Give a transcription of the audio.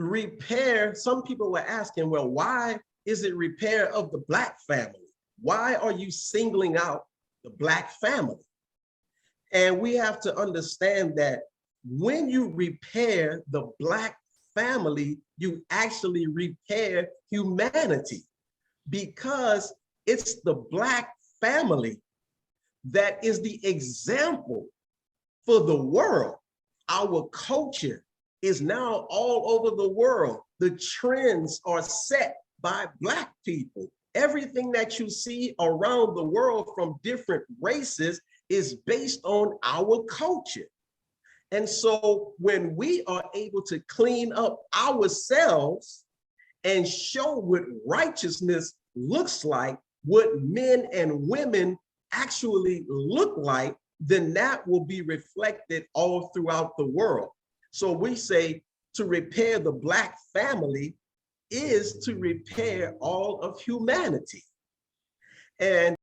repair, some people were asking, well, why is it repair of the Black family? Why are you singling out the Black family? And we have to understand that when you repair the Black family, you actually repair humanity, because it's the Black family that is the example for the world. Our culture is now all over the world. The trends are set by Black people. Everything that you see around the world from different races is based on our culture. And so when we are able to clean up ourselves and show what righteousness looks like, what men and women actually look like, then that will be reflected all throughout the world. So we say to repair the Black family is to repair all of humanity. And